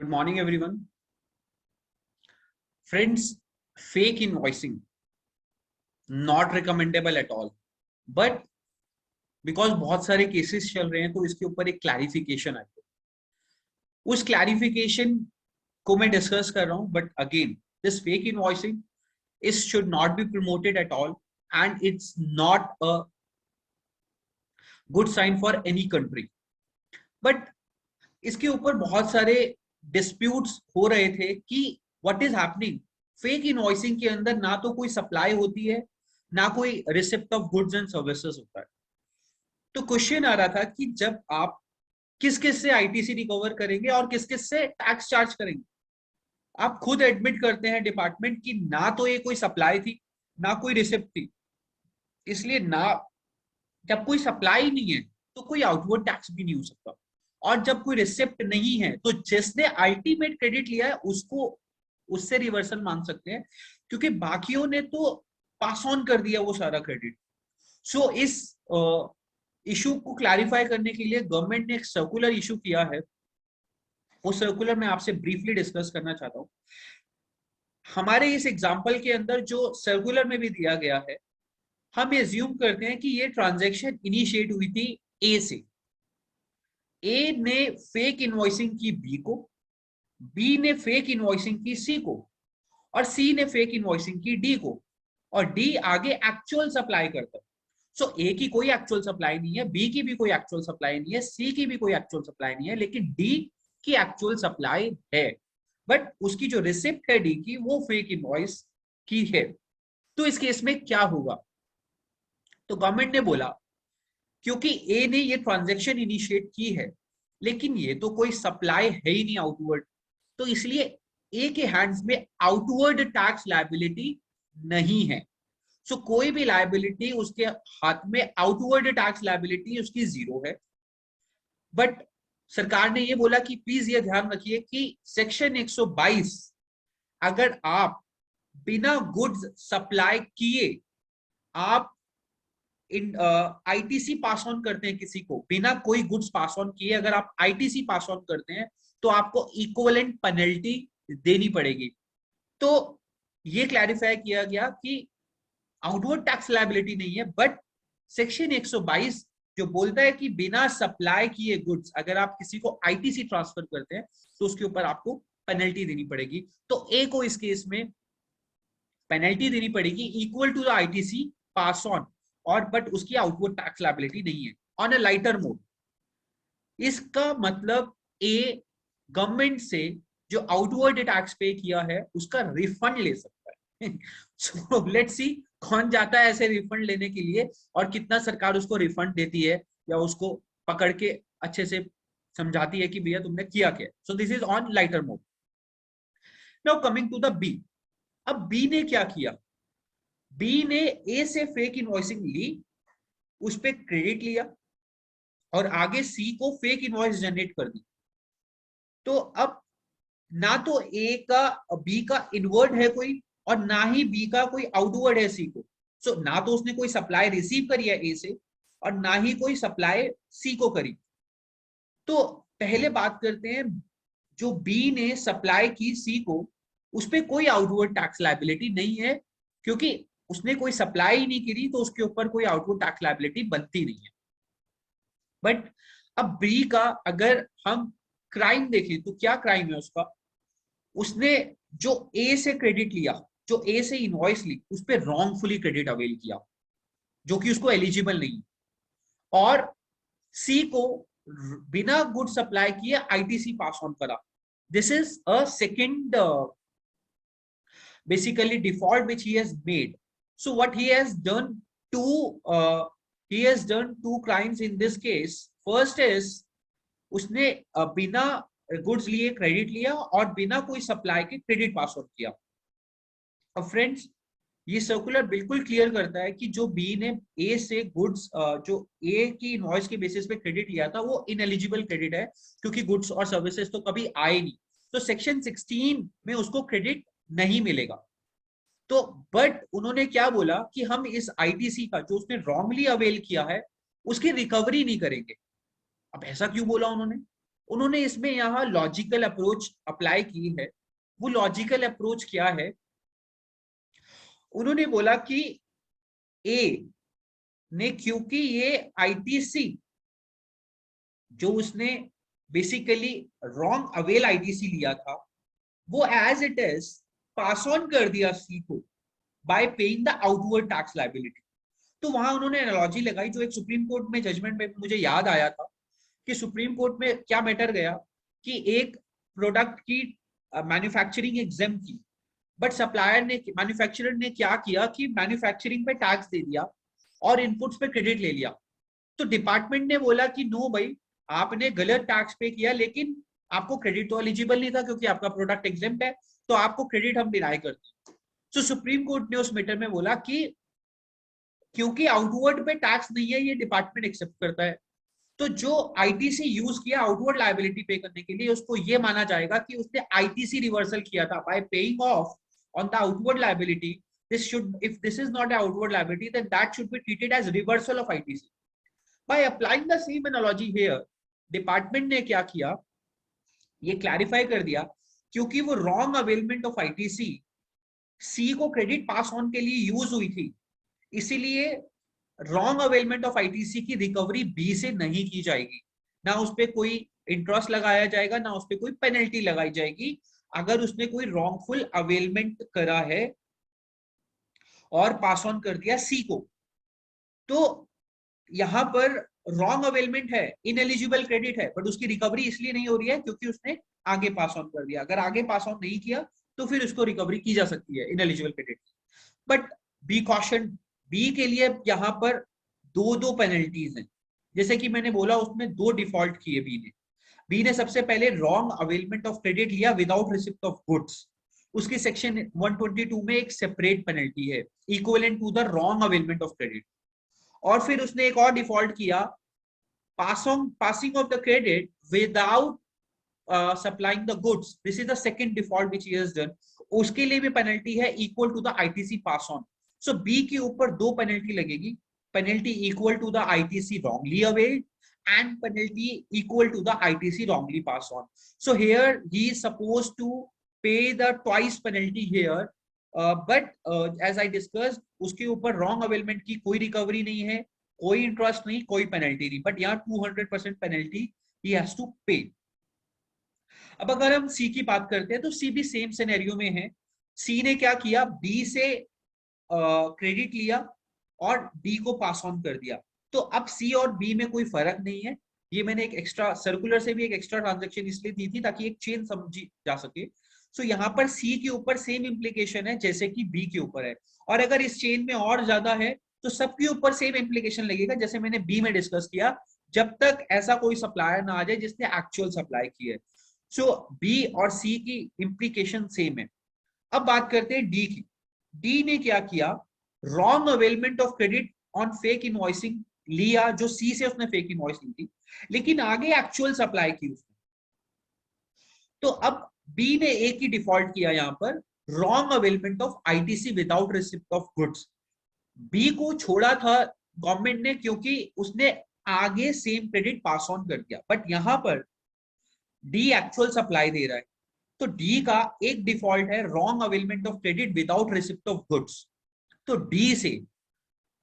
Good morning, everyone. Friends, fake invoicing not recommendable at all. But because बहुत सारे cases चल रहे हैं तो इसके ऊपर एक क्लैरिफिकेशन आई है. उस क्लैरिफिकेशन को मैं डिस्कस कर रहा हूं. But again, this fake invoicing is should not be promoted at all, and it's not a good sign for any country. But इसके ऊपर बहुत सारे डिस्प्यूट्स हो रहे थे कि what is happening. Fake invoicing के अंदर ना तो कोई सप्लाई होती है, ना कोई receipt of goods and services होता है. तो क्वेश्चन आ रहा था कि जब आप किस किस से आईटीसी रिकवर करेंगे और किस किस से टैक्स चार्ज करेंगे. आप खुद एडमिट करते हैं डिपार्टमेंट की ना तो ये कोई सप्लाई थी, ना कोई रिसिप्ट थी. इसलिए ना, जब कोई सप्लाई नहीं है तो कोई आउटवर्ड टैक्स भी नहीं हो सकता. और जब कोई रिसिप्ट नहीं है तो जिसने अल्टीमेट क्रेडिट लिया है उसको उससे रिवर्सल मांग सकते हैं, क्योंकि बाकियों ने तो पास ऑन कर दिया वो सारा क्रेडिट. सो इस इशू को क्लैरिफाई करने के लिए गवर्नमेंट ने एक सर्कुलर इशू किया है. वो सर्कुलर मैं आपसे ब्रीफली डिस्कस करना चाहता हूँ. हमारे इस एग्जाम्पल के अंदर जो सर्कुलर में भी दिया गया है, हम एज्यूम करते हैं कि ये ट्रांजैक्शन इनिशिएट हुई थी ए से. ए ने फेक इनवॉइसिंग की बी को, बी ने फेक इनवॉइसिंग की सी को, और सी ने फेक इनवॉइसिंग की डी को, और डी आगे एक्चुअल सप्लाई करता है. सो ए की कोई एक्चुअल सप्लाई नहीं है, बी की भी कोई एक्चुअल सप्लाई नहीं है, सी की भी कोई एक्चुअल सप्लाई नहीं है, लेकिन डी की एक्चुअल सप्लाई है. बट उसकी जो रिसिप्ट है डी की वो फेक इनवॉइस की है. तो इस केस में क्या होगा? तो गवर्नमेंट ने बोला क्योंकि ए ने ये ट्रांजैक्शन इनिशिएट की है, लेकिन ये तो कोई सप्लाई है ही नहीं आउटवर्ड, तो इसलिए ए के हैंड्स में आउटवर्ड टैक्स लायबिलिटी नहीं है. सो कोई भी लायबिलिटी उसके हाथ में, आउटवर्ड टैक्स लायबिलिटी उसकी जीरो है. बट सरकार ने ये बोला कि प्लीज ये ध्यान रखिए कि सेक्शन 122, अगर आप बिना गुड्स सप्लाई किए आप इन आईटीसी पास ऑन करते हैं किसी को, बिना कोई गुड्स पास ऑन किए अगर आप आईटीसी पास ऑन करते हैं तो आपको इक्विवेलेंट पेनल्टी देनी पड़ेगी. तो ये क्लैरिफाई किया गया कि आउटवर्ड टैक्स लायबिलिटी नहीं है, बट सेक्शन 122 जो बोलता है कि बिना सप्लाई किए गुड्स अगर आप किसी को आईटीसी ट्रांसफर करते हैं तो उसके ऊपर आपको पेनल्टी देनी पड़ेगी. तो ए को इस केस में पेनल्टी देनी पड़ेगी equal to the ITC pass on, और बट उसकी आउटवर्ड टैक्स लायबिलिटी नहीं है. ऑन अ लाइटर मोड, इसका मतलब ए गवर्नमेंट से जो आउटवर्ड टैक्स पे किया है उसका रिफंड ले सकता है. सो लेट्स सी कौन जाता है ऐसे रिफंड लेने के लिए और कितना सरकार उसको रिफंड देती है या उसको पकड़ के अच्छे से समझाती है कि भैया तुमने किया क्या. So this is on lighter mode. Now coming to the B. अब बी ने क्या किया? बी ने ए से फेक इनवॉइसिंग ली, उस पे क्रेडिट लिया और आगे सी को फेक इनवॉइस जनरेट कर दी. तो अब ना तो ए का बी का इनवर्ड है कोई, और ना ही बी का कोई आउटवर्ड है सी को. सो ना तो उसने कोई सप्लाई रिसीव करी है ए से, और ना ही कोई सप्लाई सी को करी. तो पहले बात करते हैं, जो बी ने सप्लाई की सी को, उस पर कोई आउटवर्ड टैक्स लायबिलिटी नहीं है, क्योंकि उसने कोई सप्लाई ही नहीं करी, तो उसके ऊपर कोई आउटवर्ड टैक्स लायबिलिटी बनती नहीं है. बट अब बी का अगर हम क्राइम देखें तो क्या क्राइम है उसका? उसने जो ए से क्रेडिट लिया, जो ए से इनवॉइस ली, उस पर रॉन्गफुली क्रेडिट अवेल किया जो कि उसको एलिजिबल नहीं, और सी को बिना गुड सप्लाई किए आईटीसी पास ऑन करा. This is a second basically default which he has made. So what he has done, two crimes in this case. First is उसने बिना गुड्स लिए क्रेडिट लिया और बिना कोई सप्लाई के क्रेडिट पास ऑन किया. अब फ्रेंड्स, ये सर्कुलर बिल्कुल क्लियर करता है कि जो बी ने ए से गुड्स, जो ए की इनवॉइस के बेसिस पे क्रेडिट लिया था, वो इनएलिजिबल क्रेडिट है, क्योंकि गुड्स और सर्विसेज तो कभी आए नहीं. तो सेक्शन 16 में उसको क्रेडिट नहीं मिलेगा. तो बट उन्होंने क्या बोला कि हम इस आईटीसी का जो उसने रॉन्गली अवेल किया है उसकी रिकवरी नहीं करेंगे. अब ऐसा क्यों बोला उन्होंने? उन्होंने इसमें यहाँ लॉजिकल अप्रोच अप्लाई की है। वो लॉजिकल अप्रोच क्या है? उन्होंने बोला कि ए ने, क्योंकि ये आईटीसी जो उसने बेसिकली रॉन्ग अवेल आईटीसी लिया था, वो as it is pass on कर दिया सी को by paying the outward tax liability. तो वहां उन्होंने एनालॉजी लगाई जो एक सुप्रीम कोर्ट में जजमेंट में मुझे याद आया था कि सुप्रीम कोर्ट में क्या मैटर गया कि एक प्रोडक्ट की मैन्युफैक्चरिंग एग्जाम की, बट सप्लायर ने, मैन्युफैक्चरर ने क्या किया कि मैन्युफैक्चरिंग पे टैक्स दे दिया और इनपुट्स पे क्रेडिट ले लिया। तो डिपार्टमेंट ने बोला कि नो भाई, आपने गलत टैक्स पे किया, लेकिन आपको क्रेडिट तो एलिजिबल नहीं था क्योंकि आपका प्रोडक्ट एग्जेम्प्ट है, तो आपको क्रेडिट हम डिनाई करते हैं। तो सुप्रीम कोर्ट ने उस मैटर में बोला कि क्योंकि आउटवर्ड पे टैक्स नहीं है, ये डिपार्टमेंट एक्सेप्ट करता है, तो जो आईटीसी यूज किया आउटवर्ड लायबिलिटी पे करने के लिए, उसको ये माना जाएगा कि उसने आईटीसी रिवर्सल किया था by paying off on the outward liability. This should, if this is not outward liability, then that should be treated as reversal of ITC. By applying the same analogy here, department ने क्या किया, ये clarify कर दिया, क्योंकि वो wrong availment of ITC C को credit pass on के लिए यूज हुई थी, इसीलिए रॉन्ग अवेलमेंट ऑफ आईटीसी की रिकवरी बी से नहीं की जाएगी। ना उस पर कोई इंटरेस्ट लगाया जाएगा, ना उस पर कोई पेनल्टी लगाई जाएगी अगर उसने कोई रॉन्गफुल अवेलमेंट करा है और पास ऑन कर दिया सी को। तो यहां पर रॉन्ग अवेलमेंट है, इनएलिजिबल क्रेडिट है, बट उसकी रिकवरी इसलिए नहीं हो रही है क्योंकि उसने आगे पास ऑन कर दिया। अगर आगे पास ऑन नहीं किया तो फिर उसको रिकवरी की जा सकती है ineligible credit. But B caution, B के लिए यहाँ पर दो दो पेनल्टीज हैं। जैसे कि मैंने बोला, उसमें दो डिफॉल्ट किए बी ने सबसे पहले रॉन्ग अवेलमेंट ऑफ क्रेडिट लिया विदाउट रिसिप्ट ऑफ गुड्स, उसकी सेक्शन 122 में एक सेपरेट पेनल्टी है equivalent to the wrong availment of credit. और फिर उसने एक और डिफॉल्ट किया, passing of the credit without supplying the goods, this is the second default which he has done, उसके लिए भी पेनल्टी है equal to the ITC pass on. So B के ऊपर दो पेनल्टी लगेगी, penalty equal to the ITC wrongly availed and penalty equal to the ITC wrongly passed on. So here he is supposed to pay the twice penalty here, but as I discussed, उसके ऊपर wrong availment की कोई recovery नहीं है, कोई interest नहीं, कोई penalty नहीं, बट यहाँ 200% penalty he has to pay. अब अगर हम सी की बात करते हैं तो सी भी सेम सिनेरियो में है। सी ने क्या किया, बी से क्रेडिट लिया और डी को पास ऑन कर दिया। तो अब सी और बी में कोई फर्क नहीं है। ये मैंने एक एक्स्ट्रा सर्कुलर से भी एक एक्स्ट्रा ट्रांजैक्शन इसलिए दी थी ताकि एक चेन समझी जा सके। सो यहाँ पर सी के ऊपर सेम इंप्लीकेशन है जैसे कि बी के ऊपर है, और अगर इस चेन में और ज्यादा है तो सबके ऊपर सेम इंप्लीकेशन लगेगा जैसे मैंने बी में डिस्कस किया, जब तक ऐसा कोई सप्लायर ना आ जाए जिसने एक्चुअल सप्लाई की है। सो बी और सी की इंप्लीकेशन सेम है। अब बात करते हैं डी की। डी ने क्या किया, wrong availment of credit on fake invoicing लिया, जो सी से उसने फेक इनवॉइसिंग ली, लेकिन आगे एक्चुअल सप्लाई की उसने। तो अब बी ने एक ही डिफॉल्ट किया यहां पर, wrong availment of ITC without receipt of goods. B को छोड़ा था गवर्नमेंट ने क्योंकि उसने आगे सेम क्रेडिट पास ऑन कर दिया, बट यहां पर डी एक्चुअल सप्लाई दे रहा है, तो डी का एक डिफॉल्ट है wrong availment of credit without receipt of goods. तो डी से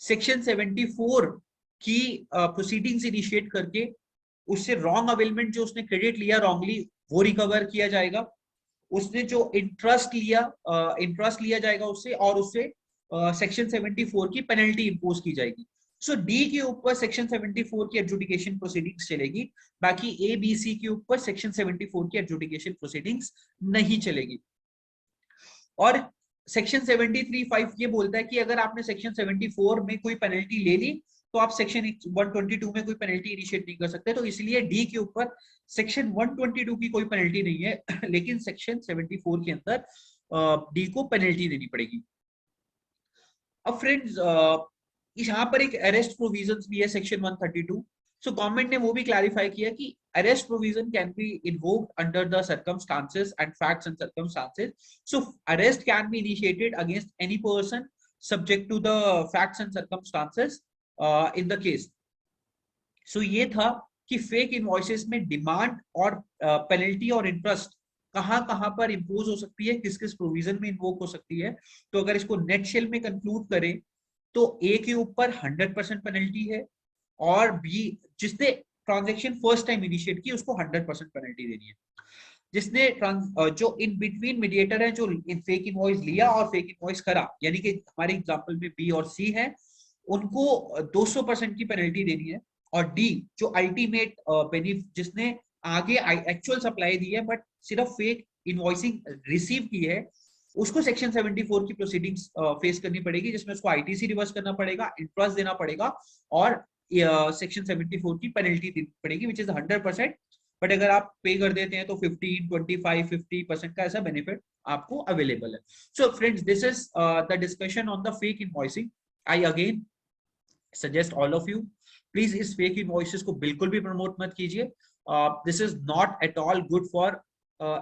सेक्शन 74 की प्रोसीडिंग्स इनिशिएट करके उससे रॉन्ग अवेलमेंट जो उसने क्रेडिट लिया रॉन्गली वो रिकवर किया जाएगा, उसने जो इंटरेस्ट लिया जाएगा उससे, और उससे सेक्शन 74 की पेनल्टी इंपोज की जाएगी। सो डी के ऊपर सेक्शन 74 की एडजुडिकेशन प्रोसीडिंग्स चलेगी, बाकी ए बी सी के ऊपर सेक्शन 74 की एडजुडिकेशन प्रोसीडिंग्स नहीं चलेगी। और सेक्शन 73(5) ये बोलता है कि अगर आपने सेक्शन 74 में कोई पेनल्टी ले ली तो आप सेक्शन 122 में कोई पेनल्टी इनिशिएट नहीं कर सकते। तो इसलिए डी के ऊपर सेक्शन 122 की कोई पेनल्टी नहीं है, लेकिन सेक्शन 74 के अंदर डी को पेनल्टी देनी पड़ेगी। अब फ्रेंड्स, यहाँ पर एक अरेस्ट प्रोविजंस भी है सेक्शन 132। सो गवर्नमेंट ने वो भी क्लैरिफाई किया कि arrest provision can be invoked under the circumstances and facts and circumstances. So arrest can be initiated against any person subject to the facts and circumstances in the case. So ये था कि fake invoices में demand और penalty और interest कहां कहां पर impose हो सकती है, किस किस प्रोविजन में इन्वोक हो सकती है। तो अगर इसको नेट शेल में कंक्लूड करें तो ए के ऊपर 100% पेनल्टी है, और बी जिसने ट्रांजेक्शन फर्स्ट टाइम इनिशिएट की उसको 100% पेनल्टी देनी है। जिसने जो इन बिटवीन मीडिएटर है, जो इन फेक इनवॉइस लिया और फेक इनवॉइस करा, यानी कि हमारे एग्जांपल में बी और सी है, उनको 200% की पेनल्टी देनी है। और डी जो अल्टीमेट बेनिफिट, जिसने आगे एक्चुअल सप्लाई दी है बट सिर्फ फेक इनवॉइसिंग रिसीव की है, उसको सेक्शन 74 की प्रोसीडिंग्स फेस करनी पड़ेगी, जिसमें उसको आईटीसी रिवर्स करना पड़ेगा, इंटरेस्ट देना पड़ेगा और सेक्शन 74 की पेनल्टी देनी पड़ेगी, विच इज 100%। बट अगर आप पे कर देते हैं तो 15, 25, 50% का ऐसा बेनिफिट आपको अवेलेबल है। So friends, this is the discussion on the fake invoicing. I again suggest all of you, please इस फेक इनवॉइसेस को बिल्कुल भी प्रमोट मत कीजिए। This is not at all good for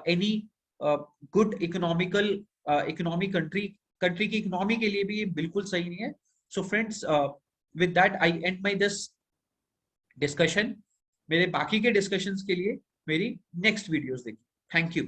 any good economical economic country की economy के लिए भी ये बिल्कुल सही नहीं है। So friends, with that I and my this discussion. मेरे बाकी के डिस्कशंस के लिए मेरी नेक्स्ट वीडियोस देखिए। Thank you.